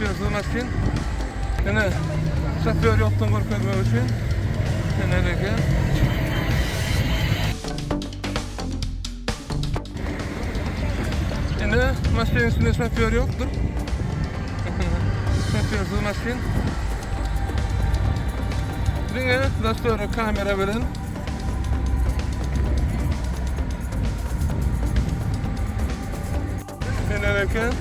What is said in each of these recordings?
şoför sığmasın. Yine şoför yoktan korkmak için. Yine de ki. Yine maşinin üstünde şoför yoktur. Şoför sığmasın. Yine dostlara kamera verin. Yine de ki.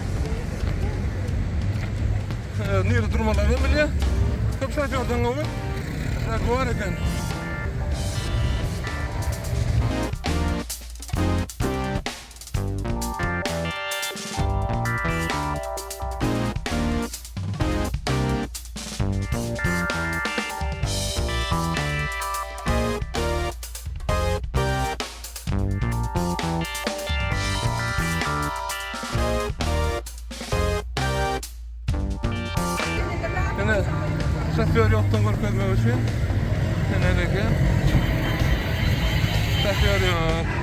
Nere durmaları bile çok şoförden olur. Bu var eken. Yine şoför yoktan korkmak için. Yine de ki şoför yok.